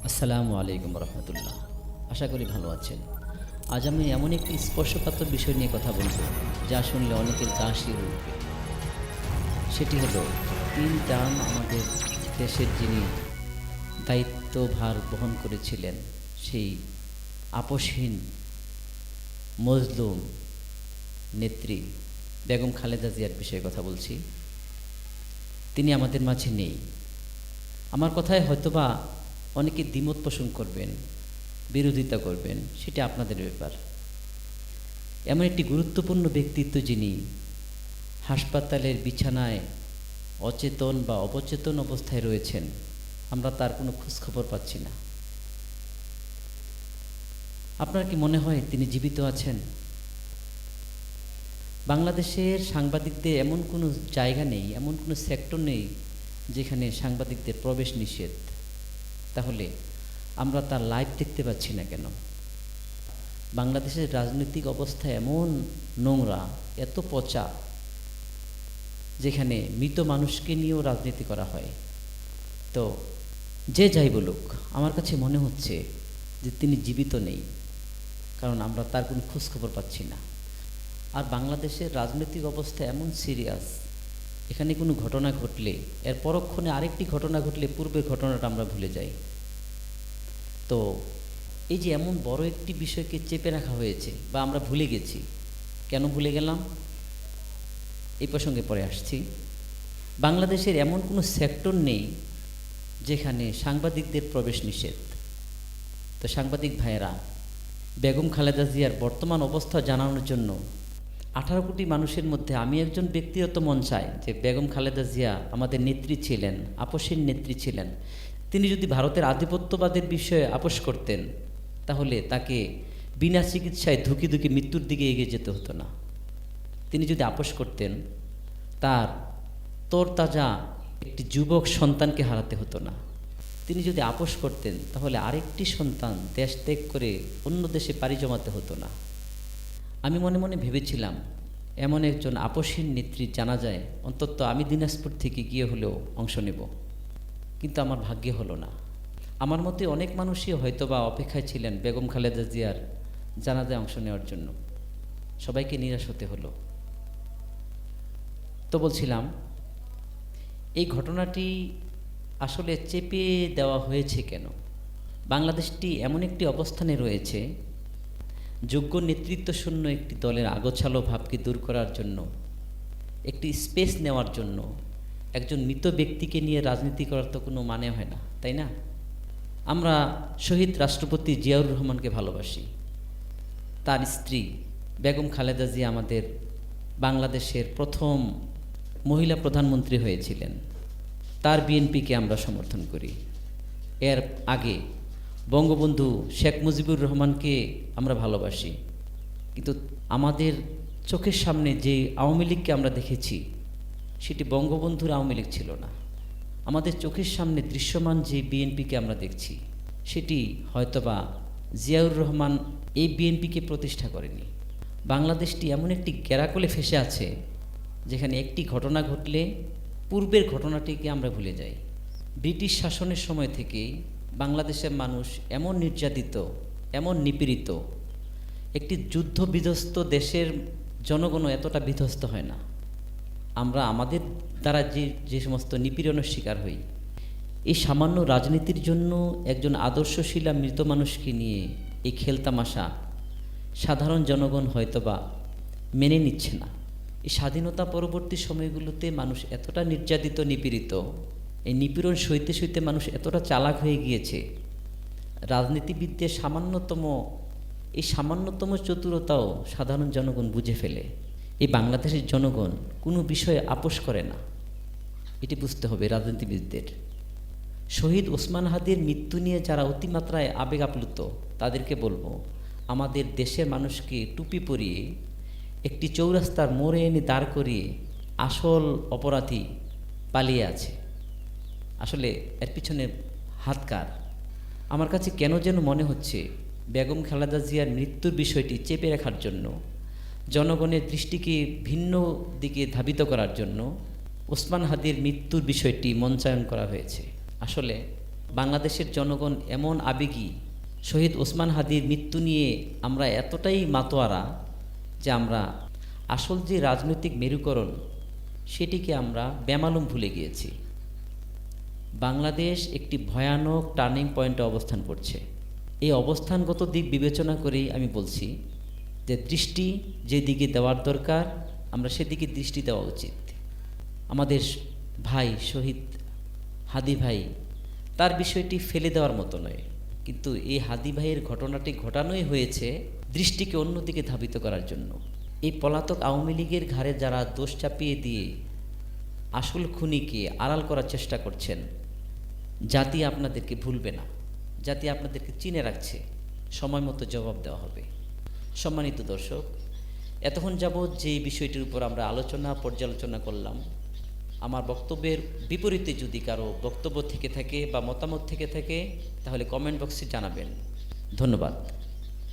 আসসালামু আলাইকুম রহমতুল্লাহ। আশা করি ভালো আছেন। আজ আমি এমন একটি স্পর্শকাতর বিষয় নিয়ে কথা বলব যা শুনলে অনেকের গা শিউরে উঠবে। সেটি হলো 3 টার্ম আমাদের দেশের যিনি দায়িত্বভার বহন করেছিলেন, সেই আপসহীন মজলুম নেত্রী বেগম খালেদা জিয়ার বিষয়ে কথা বলছি। তিনি আমাদের মাঝে নেই। আমার কথায় হয়তোবা অনেকে দ্বিমত পোষণ করবেন, বিরোধিতা করবেন, সেটা আপনাদের ব্যাপার। এমন একটি গুরুত্বপূর্ণ ব্যক্তিত্ব যিনি হাসপাতালের বিছানায় অচেতন বা অবচেতন অবস্থায় রয়েছেন, আমরা তার কোনো খোঁজখবর পাচ্ছি না। আপনার কি মনে হয় তিনি জীবিত আছেন? বাংলাদেশের সাংবাদিকদের এমন কোনো জায়গা নেই, এমন কোনো সেক্টর নেই যেখানে সাংবাদিকদের প্রবেশ নিষেধ। তাহলে আমরা তার লাইভ দেখতে পাচ্ছি না কেন? বাংলাদেশের রাজনৈতিক অবস্থা এমন নোংরা, এত পচা, যেখানে মৃত মানুষকে নিয়েও রাজনীতি করা হয়। তো যে যাই বলুক, আমার কাছে মনে হচ্ছে যে তিনি জীবিত নেই, কারণ আমরা তার কোনো খোঁজখবর পাচ্ছি না। আর বাংলাদেশের রাজনৈতিক অবস্থা এমন সিরিয়াস, এখানে কোনো ঘটনা ঘটলে এর পরক্ষণে আরেকটি ঘটনা ঘটলে পূর্বের ঘটনাটা আমরা ভুলে যাই। তো এই যে এমন বড় একটি বিষয়কে চেপে রাখা হয়েছে বা আমরা ভুলে গেছি, কেন ভুলে গেলাম এই প্রসঙ্গে পরে আসছি। বাংলাদেশের এমন কোনো সেক্টর নেই যেখানে সাংবাদিকদের প্রবেশ নিষেধ। তো সাংবাদিক ভাইয়েরা, বেগম খালেদা জিয়ার বর্তমান অবস্থা জানানোর জন্য 18 কোটি মানুষের মধ্যে আমি একজন ব্যক্তিগত মন চাই যে বেগম খালেদা জিয়া আমাদের নেত্রী ছিলেন, আপসীন নেত্রী ছিলেন। তিনি যদি ভারতের আধিপত্যবাদের বিষয়ে আপোষ করতেন, তাহলে তাকে বিনা চিকিৎসায় ধুকি ধুকি মৃত্যুর দিকে এগিয়ে যেতে হতো না। তিনি যদি আপোষ করতেন, তার তরতাজা একটি যুবক সন্তানকে হারাতে হতো না। তিনি যদি আপোষ করতেন, তাহলে আরেকটি সন্তান দেশ ত্যাগ করে অন্য দেশে পাড়ি জমাতে হতো না। আমি মনে মনে ভেবেছিলাম এমন একজন আপসহীন নেত্রীর জানাজায় অন্তত আমি দিনাজপুর থেকে গিয়ে হলেও অংশ নেব, কিন্তু আমার ভাগ্যে হলো না। আমার মতে অনেক মানুষই হয়তোবা অপেক্ষায় ছিলেন বেগম খালেদা জিয়ার জানাজায় অংশ নেওয়ার জন্য। সবাইকে নিরাশ হতে হলো। তো বলছিলাম, এই ঘটনাটি আসলে চেপে দেওয়া হয়েছে কেন? বাংলাদেশটি এমন একটি অবস্থানে রয়েছে, যোগ্য নেতৃত্বশূন্য একটি দলের আগোছালো ভাবকে দূর করার জন্য, একটি স্পেস নেওয়ার জন্য একজন মৃত ব্যক্তিকে নিয়ে রাজনীতি করার তো কোনো মানে হয় না, তাই না? আমরা শহীদ রাষ্ট্রপতি জিয়াউর রহমানকে ভালোবাসি। তার স্ত্রী বেগম খালেদা জিয়া আমাদের বাংলাদেশের প্রথম মহিলা প্রধানমন্ত্রী হয়েছিলেন। তার বিএনপিকে আমরা সমর্থন করি। এর আগে বঙ্গবন্ধু শেখ মুজিবুর রহমানকে আমরা ভালোবাসি। কিন্তু আমাদের চোখের সামনে যে আওয়ামী লীগকে আমরা দেখেছি, সেটি বঙ্গবন্ধুর আওয়ামী লীগ ছিল না। আমাদের চোখের সামনে দৃশ্যমান যে বিএনপিকে আমরা দেখছি, সেটি হয়তোবা জিয়াউর রহমান এই বিএনপিকে প্রতিষ্ঠা করেনি। বাংলাদেশটি এমন একটি গ্যারাকলে ফেসে আছে, যেখানে একটি ঘটনা ঘটলে পূর্বের ঘটনাটিকে আমরা ভুলে যাই। ব্রিটিশ শাসনের সময় থেকেই বাংলাদেশের মানুষ এমন নির্যাতিত, এমন নিপীড়িত, একটি যুদ্ধ বিধ্বস্ত দেশের জনগণও এতটা বিধ্বস্ত হয় না। আমরা আমাদের দ্বারা যে সমস্ত নিপীড়নের শিকার হই, এই সামান্য রাজনীতির জন্য একজন আদর্শশীলা মৃত মানুষকে নিয়ে এই খেলতামাশা সাধারণ জনগণ হয়তোবা মেনে নিচ্ছে না। এই স্বাধীনতা পরবর্তী সময়গুলোতে মানুষ এতটা নির্যাতিত, নিপীড়িত, এই নিপীড়ন সইতে সইতে মানুষ এতটা চালাক হয়ে গিয়েছে, রাজনীতিবিদদের সামান্যতম চতুরতাও সাধারণ জনগণ বুঝে ফেলে। এই বাংলাদেশের জনগণ কোনো বিষয়ে আপোষ করে না, এটি বুঝতে হবে রাজনীতিবিদদের। শহীদ ওসমান হাদির মৃত্যু নিয়ে যারা অতিমাত্রায় আবেগ আপ্লুত, তাদেরকে বলবো, আমাদের দেশের মানুষকে টুপি পরিয়ে একটি চৌরাস্তার মোড়ে এনে দাঁড় করিয়ে আসল অপরাধী পালিয়ে আছে। আসলে এর পিছনে হাত কার? আমার কাছে কেন যেন মনে হচ্ছে বেগম খালেদা জিয়ার মৃত্যুর বিষয়টি চেপে রাখার জন্য, জনগণের দৃষ্টিকে ভিন্ন দিকে ধাবিত করার জন্য ওসমান হাদির মৃত্যুর বিষয়টি মঞ্চায়ন করা হয়েছে। আসলে বাংলাদেশের জনগণ এমন আবেগী, শহীদ ওসমান হাদির মৃত্যু নিয়ে আমরা এতটাই মাতোয়ারা যে আমরা আসল যে রাজনৈতিক মেরুকরণ সেটিকে আমরা বেমালুম ভুলে গিয়েছি। বাংলাদেশ একটি ভয়ানক টার্নিং পয়েন্টে অবস্থান করছে। এই অবস্থানগত দিক বিবেচনা করেই আমি বলছি যে দৃষ্টি যেদিকে দেওয়ার দরকার আমরা সেদিকে দৃষ্টি দেওয়া উচিত। আমাদের ভাই শহীদ হাদি ভাই, তার বিষয়টি ফেলে দেওয়ার মতো নয়, কিন্তু এই হাদি ভাইয়ের ঘটনাটি ঘটানোই হয়েছে দৃষ্টিকে অন্যদিকে ধাবিত করার জন্য। এই পলাতক আওয়ামী লীগের ঘাড়ে যারা দোষ চাপিয়ে দিয়ে আসল খুনিকে আড়াল করার চেষ্টা করছেন, জাতি আপনাদেরকে ভুলবে না, জাতি আপনাদেরকে চিনে রাখছে, সময় মতো জবাব দেওয়া হবে। সম্মানিত দর্শক, এতক্ষণ যাবৎ যে বিষয়টির উপর আমরা আলোচনা পর্যালোচনা করলাম, আমার বক্তব্যের বিপরীতে যদি কারো বক্তব্য থেকে থাকে বা মতামত থেকে থাকে তাহলে কমেন্ট বক্সে জানাবেন। ধন্যবাদ।